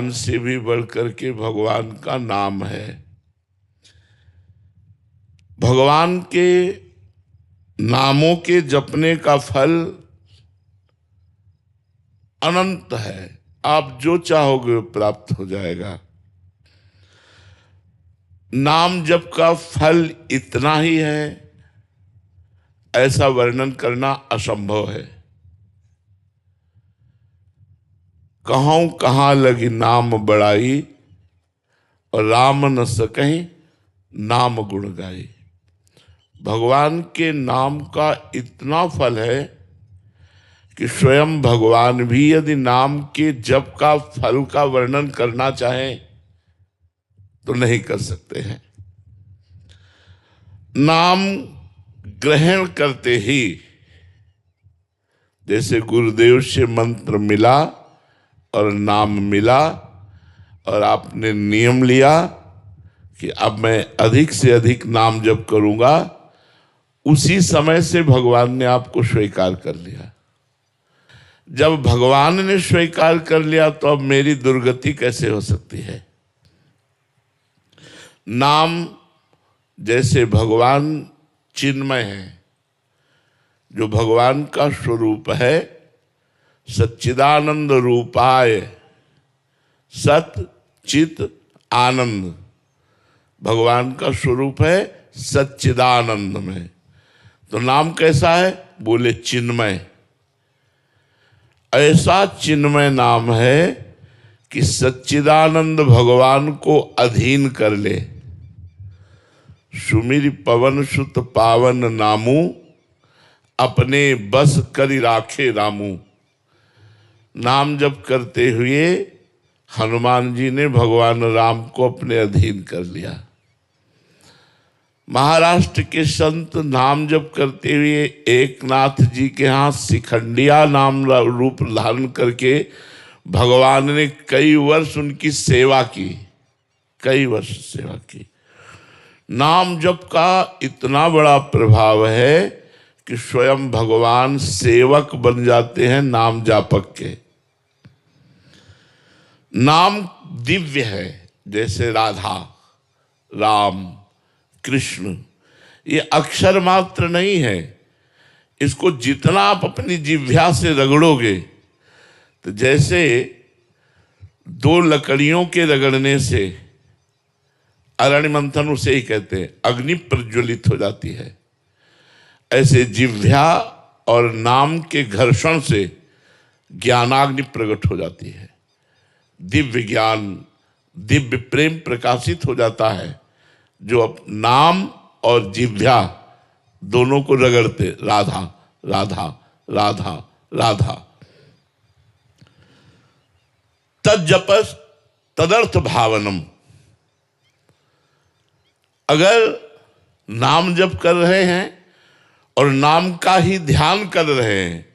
ज्ञान से भी बढ़कर के भगवान का नाम है। भगवान के नामों के जपने का फल अनंत है, आप जो चाहोगे वो प्राप्त हो जाएगा। नाम जप का फल इतना ही है, ऐसा वर्णन करना असंभव है। कहूं कहां लगी नाम बड़ाई, और राम न सकहीं नाम गुण गाई। भगवान के नाम का इतना फल है कि स्वयं भगवान भी यदि नाम के जप का फल का वर्णन करना चाहें तो नहीं कर सकते हैं। नाम ग्रहण करते ही, जैसे गुरुदेव से मंत्र मिला और नाम मिला और आपने नियम लिया कि अब मैं अधिक से अधिक नाम जप करूंगा, उसी समय से भगवान ने आपको स्वीकार कर लिया। जब भगवान ने स्वीकार कर लिया तो अब मेरी दुर्गति कैसे हो सकती है। नाम जैसे भगवान चिन्मय है, जो भगवान का स्वरूप है, सच्चिदानंद रूपाय, सत चित आनंद भगवान का स्वरूप है सच्चिदानंद में। तो नाम कैसा है, बोले चिन्मय। ऐसा चिन्मय नाम है कि सच्चिदानंद भगवान को अधीन कर ले। सुमिर पवन सुत पावन नामू, अपने बस करि राखे रामू। नाम जप करते हुए हनुमान जी ने भगवान राम को अपने अधीन कर लिया। महाराष्ट्र के संत नाम जप करते हुए एकनाथ जी के यहाँ शिखंडिया नाम रूप धारण करके भगवान ने कई वर्ष उनकी सेवा की, कई वर्ष सेवा की। नाम जप का इतना बड़ा प्रभाव है कि स्वयं भगवान सेवक बन जाते हैं नाम जापक के। नाम दिव्य है, जैसे राधा, राम, कृष्ण, ये अक्षर मात्र नहीं है। इसको जितना आप अपनी जिह्वा से रगड़ोगे, तो जैसे दो लकड़ियों के रगड़ने से, अरण्य मंथन उसे ही कहते हैं, अग्नि प्रज्वलित हो जाती है, ऐसे जिह्वा और नाम के घर्षण से ज्ञानाग्नि प्रकट हो जाती है। दिव्य ज्ञान, दिव्य प्रेम प्रकाशित हो जाता है, जो नाम और जिह्वा दोनों को रगड़ते, राधा राधा राधा राधा। तज्जपस तदर्थ भावनम। अगर नाम जप कर रहे हैं और नाम का ही ध्यान कर रहे हैं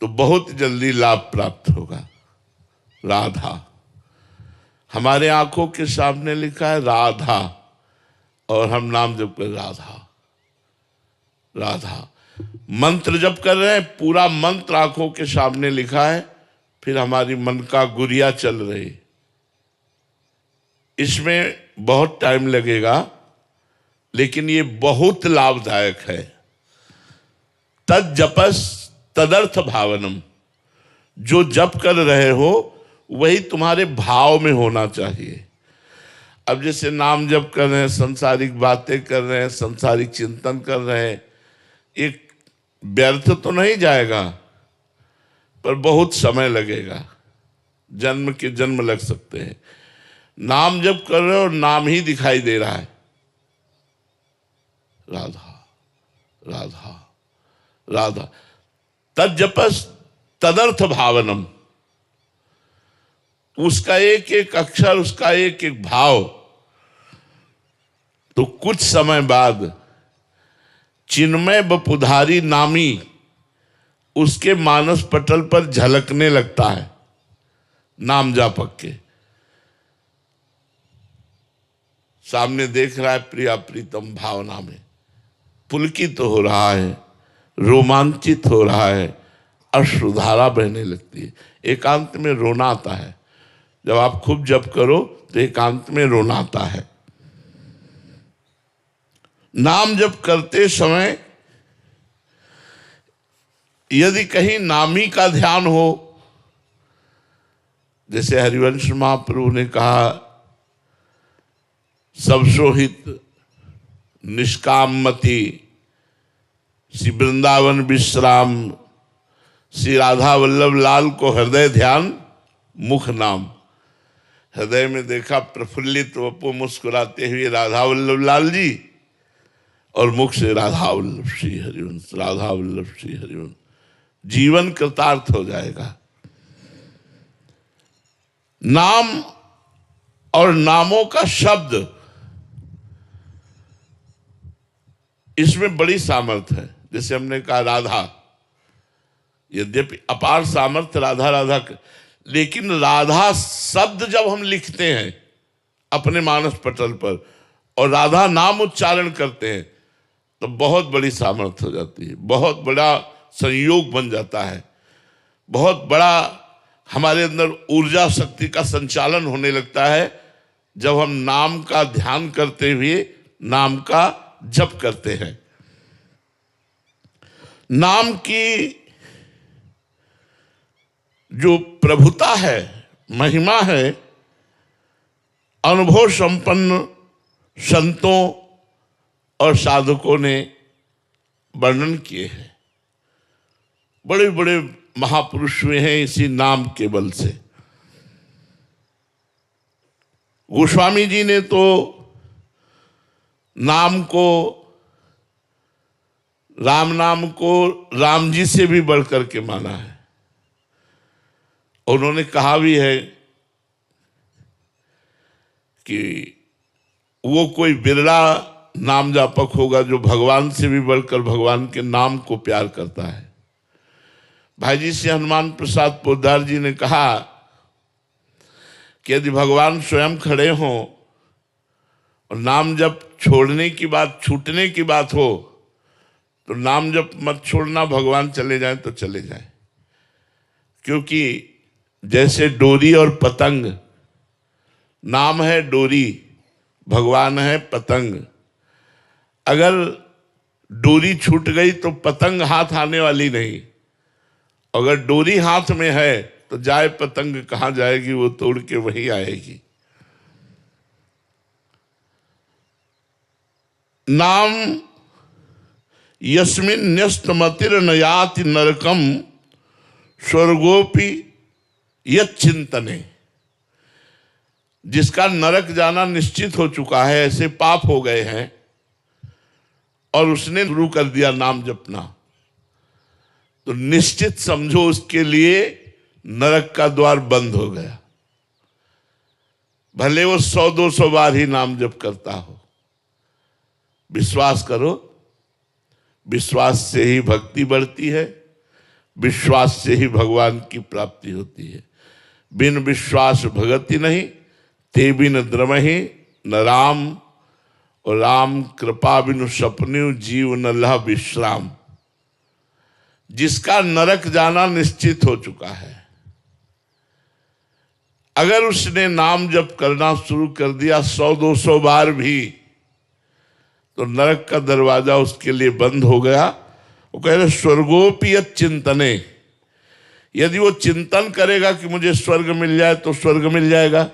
तो बहुत जल्दी लाभ प्राप्त होगा। राधा, हमारे आंखों के सामने लिखा है राधा, और हम नाम जप कर राधा राधा। मंत्र जप कर रहे हैं, पूरा मंत्र आंखों के सामने लिखा है, फिर हमारी मन का गुरिया चल रही। इसमें बहुत टाइम लगेगा, लेकिन ये बहुत लाभदायक है। तज्जपस तदर्थ भावनम। जो जप कर रहे हो वही तुम्हारे भाव में होना चाहिए। अब जैसे नाम जप कर रहे हैं, संसारिक बातें कर रहे हैं, संसारिक चिंतन कर रहे हैं, एक व्यर्थ तो नहीं जाएगा, पर बहुत समय लगेगा, जन्म के जन्म लग सकते हैं। नाम जप कर रहे हो और नाम ही दिखाई दे रहा है, राधा राधा राधा। तज्जपस तदर्थ भावनम। उसका एक एक अक्षर, उसका एक एक भाव, तो कुछ समय बाद चिन्मय बपुधारी नामी उसके मानस पटल पर झलकने लगता है। नाम जापक के सामने देख रहा है, प्रिया प्रीतम भावना में पुलकित तो हो रहा है, रोमांचित हो रहा है, अश्रुधारा बहने लगती है, एकांत में रोना आता है। जब आप खूब जप करो तो एकांत में रोना आता है। नाम जप करते समय यदि कहीं नामी का ध्यान हो, जैसे हरिवंश महाप्रभु ने कहा, सब सोहित निष्काम मति, श्री वृंदावन विश्राम, श्री राधा वल्लभ लाल को हृदय ध्यान मुख नाम। हृदय में देखा प्रफुल्लित वपु मुस्कुराते हुए राधा वल्लभ लाल जी, और मुख से राधा वल्लभ श्री हरिवंश, राधा वल्लभ श्री हरिवंश। जीवन कृतार्थ हो जाएगा। नाम और नामों का शब्द, इसमें बड़ी सामर्थ्य है। जैसे हमने कहा राधा, यद्यपि अपार सामर्थ्य राधा राधा, लेकिन राधा शब्द जब हम लिखते हैं अपने मानस पटल पर और राधा नाम उच्चारण करते हैं तो बहुत बड़ी सामर्थ्य हो जाती है, बहुत बड़ा संयोग बन जाता है, बहुत बड़ा हमारे अंदर ऊर्जा शक्ति का संचालन होने लगता है जब हम नाम का ध्यान करते हुए नाम का जप करते हैं। नाम की जो प्रभुता है, महिमा है, अनुभव संपन्न संतों और साधकों ने वर्णन किए हैं। बड़े बड़े महापुरुष हुए हैं इसी नाम के बल से। गोस्वामी जी ने तो नाम को, राम नाम को राम जी से भी बढ़कर के माना है। उन्होंने कहा भी है कि वो कोई बिरला नाम जापक होगा जो भगवान से भी बढ़कर भगवान के नाम को प्यार करता है। भाई जी से हनुमान प्रसाद पोद्दार जी ने कहा कि यदि भगवान स्वयं खड़े हों और नाम जप छोड़ने की बात, छूटने की बात हो, तो नाम जप मत छोड़ना, भगवान चले जाएं तो चले जाएं। क्योंकि जैसे डोरी और पतंग, नाम है डोरी, भगवान है पतंग। अगर डोरी छूट गई तो पतंग हाथ आने वाली नहीं। अगर डोरी हाथ में है तो जाए पतंग कहाँ जाएगी, वो तोड़ के वही आएगी। नाम यस्मिन् न्यस्तमतिर न याति नरकम स्वर्गोपि यच्चिंतने। जिसका नरक जाना निश्चित हो चुका है, ऐसे पाप हो गए हैं और उसने शुरू कर दिया नाम जपना, तो निश्चित समझो उसके लिए नरक का द्वार बंद हो गया। भले वो 100-200 बार ही नाम जप करता हो। विश्वास करो, विश्वास से ही भक्ति बढ़ती है, विश्वास से ही भगवान की प्राप्ति होती है। बिन विश्वास भगति नहीं, ते बिन द्रमहि न राम, और राम कृपा बिनु सपने जीव न लह विश्राम। जिसका नरक जाना निश्चित हो चुका है, अगर उसने नाम जप करना शुरू कर दिया 100-200 बार भी, तो नरक का दरवाजा उसके लिए बंद हो गया। वो कह रहे स्वर्गोपि चिंतने, यदि वो चिंतन करेगा कि मुझे स्वर्ग मिल जाए तो स्वर्ग मिल जाएगा।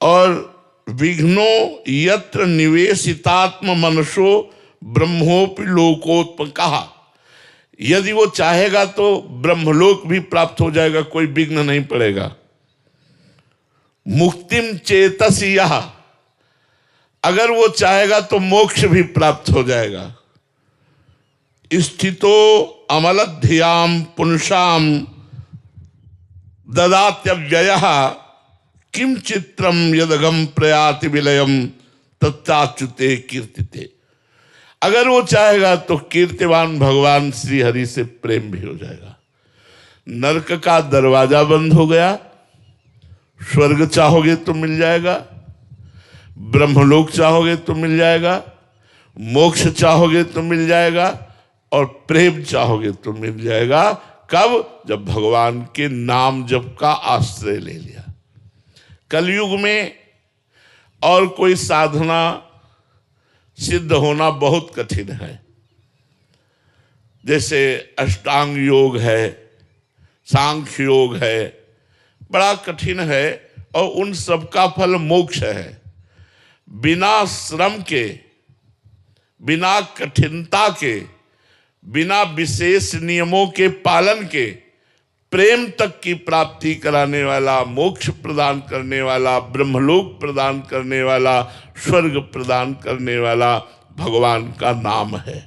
और विघ्नो यत्र निवेशितात्म मनसो ब्रह्मोपि लोकोत्पन्न, कहा यदि वो चाहेगा तो ब्रह्मलोक भी प्राप्त हो जाएगा, कोई विघ्न नहीं पड़ेगा। मुक्तिम चेतसी यह, अगर वो चाहेगा तो मोक्ष भी प्राप्त हो जाएगा। स्थितो अमलध्याम पुंसाम ददात्यव्ययः किम चित्रम यदगम प्रयाति विलयम तत्ताच्युते कीर्तिते। अगर वो चाहेगा तो कीर्तिवान भगवान श्री हरि से प्रेम भी हो जाएगा। नरक का दरवाजा बंद हो गया, स्वर्ग चाहोगे तो मिल जाएगा, ब्रह्मलोक चाहोगे तो मिल जाएगा, मोक्ष चाहोगे तो मिल जाएगा, और प्रेम चाहोगे तो मिल जाएगा। कब? जब भगवान के नाम जप का आश्रय ले लिया। कलयुग में और कोई साधना सिद्ध होना बहुत कठिन है। जैसे अष्टांग योग है, सांख्य योग है, बड़ा कठिन है और उन सब का फल मोक्ष है। बिना श्रम के, बिना कठिनता के, बिना विशेष नियमों के पालन के प्रेम तक की प्राप्ति कराने वाला, मोक्ष प्रदान करने वाला, ब्रह्मलोक प्रदान करने वाला, स्वर्ग प्रदान करने वाला भगवान का नाम है।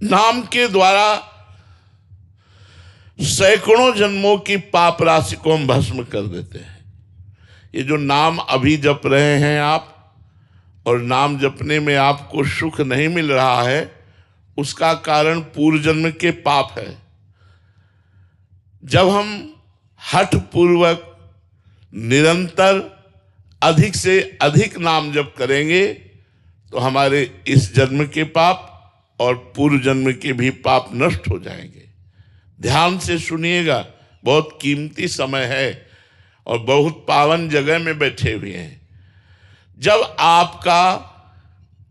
नाम के द्वारा सैकड़ों जन्मों की पाप राशि को हम भस्म कर देते हैं। ये जो नाम अभी जप रहे हैं आप, और नाम जपने में आपको सुख नहीं मिल रहा है, उसका कारण पूर्व जन्म के पाप है। जब हम हठ पूर्वक निरंतर अधिक से अधिक नाम जप करेंगे तो हमारे इस जन्म के पाप और पूर्व जन्म के भी पाप नष्ट हो जाएंगे। ध्यान से सुनिएगा, बहुत कीमती समय है और बहुत पावन जगह में बैठे हुए हैं। जब आपका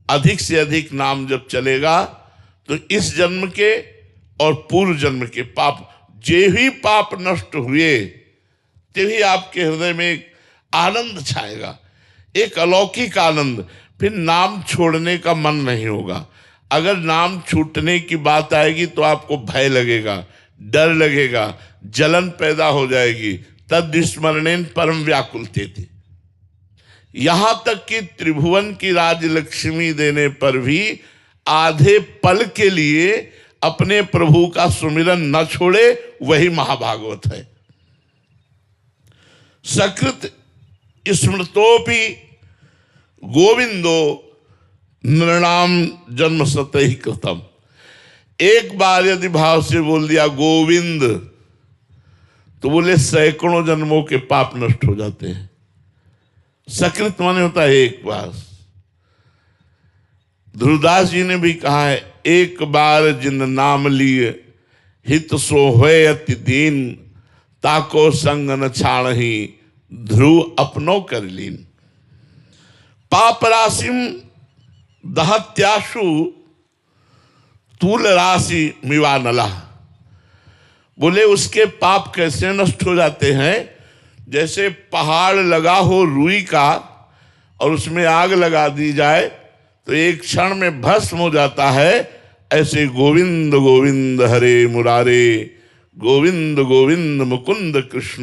अधिक से अधिक नाम जब चलेगा तो इस जन्म के और पूर्व जन्म के पाप, जे ही पाप नष्ट हुए, तभी आपके हृदय में एक आनंद छाएगा, एक अलौकिक आनंद। फिर नाम छोड़ने का मन नहीं होगा। अगर नाम छूटने की बात आएगी तो आपको भय लगेगा, डर लगेगा, जलन पैदा हो जाएगी। तद स्मरणेन परम व्याकुलते थे। यहां तक कि त्रिभुवन की राजलक्ष्मी देने पर भी आधे पल के लिए अपने प्रभु का सुमिरन न छोड़े, वही महाभागवत है। सकृत स्मृतोपि गोविंदो नृणाम जन्म सतहि कृतम। एक बार यदि भाव से बोल दिया गोविंद, तो बोले सैकड़ों जन्मों के पाप नष्ट हो जाते हैं। सकृत माने होता है एक बार। ध्रुवदास जी ने भी कहा है, एक बार जिन नाम लिए हित सो होय अति दीन, ताको संग न छाणहि ध्रुव अपनो कर लीन। पाप राशिम दहत्याशु तूल राशि मिवा नला। बोले उसके पाप कैसे नष्ट हो जाते हैं? जैसे पहाड़ लगा हो रुई का और उसमें आग लगा दी जाए तो एक क्षण में भस्म हो जाता है। ऐसे गोविंद गोविंद हरे मुरारे, गोविंद गोविंद मुकुंद कृष्ण,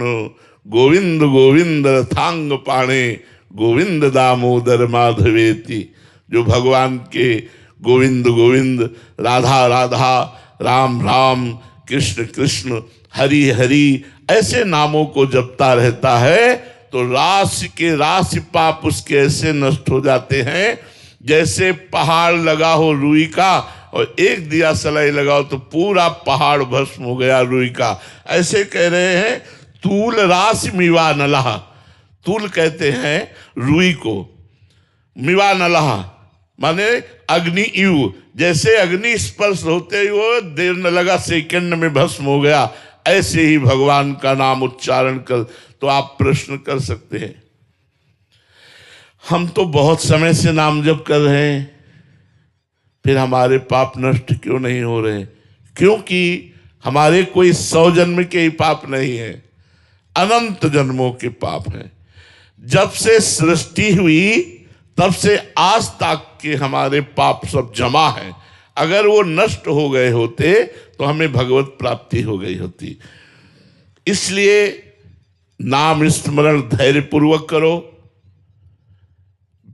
गोविंद गोविंद रथांग पाणे, गोविंद दामोदर माधवेति। जो भगवान के गोविंद गोविंद, राधा राधा, राम राम, कृष्ण कृष्ण, हरि हरि ऐसे नामों को जपता रहता है तो राशि के राशि पाप उसके ऐसे नष्ट हो जाते हैं जैसे पहाड़ लगा हो रुई का और एक दिया सलाई लगाओ तो पूरा पहाड़ भस्म हो गया रुई का। ऐसे कह रहे हैं तूल राशि मिवा नलहा। तूल कहते हैं रुई को, मिवा नलहा माने अग्नि यु। जैसे अग्नि स्पर्श होते ही वो देर न लगा, सेकंड में भस्म हो गया। ऐसे ही भगवान का नाम उच्चारण कर। तो आप प्रश्न कर सकते हैं, हम तो बहुत समय से नाम जप कर रहे हैं, फिर हमारे पाप नष्ट क्यों नहीं हो रहे? क्योंकि हमारे कोई 100 जन्म के ही पाप नहीं है, अनंत जन्मों के पाप हैं। जब से सृष्टि हुई तब से आज तक के हमारे पाप सब जमा हैं। अगर वो नष्ट हो गए होते तो हमें भगवत प्राप्ति हो गई होती। इसलिए नाम स्मरण धैर्य पूर्वक करो।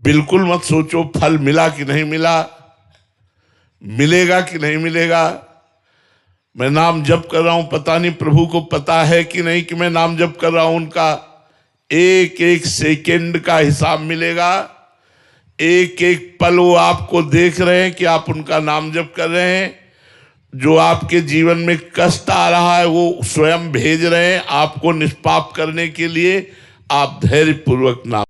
बिल्कुल मत सोचो फल मिला कि नहीं मिला, मिलेगा कि नहीं मिलेगा। मैं नाम जप कर रहा हूं, पता नहीं प्रभु को पता है कि नहीं कि मैं नाम जप कर रहा हूं। उनका एक एक सेकंड का हिसाब मिलेगा। एक एक पल वो आपको देख रहे हैं कि आप उनका नाम जप कर रहे हैं। जो आपके जीवन में कष्ट आ रहा है वो स्वयं भेज रहे हैं आपको निष्पाप करने के लिए। आप धैर्य पूर्वक नाम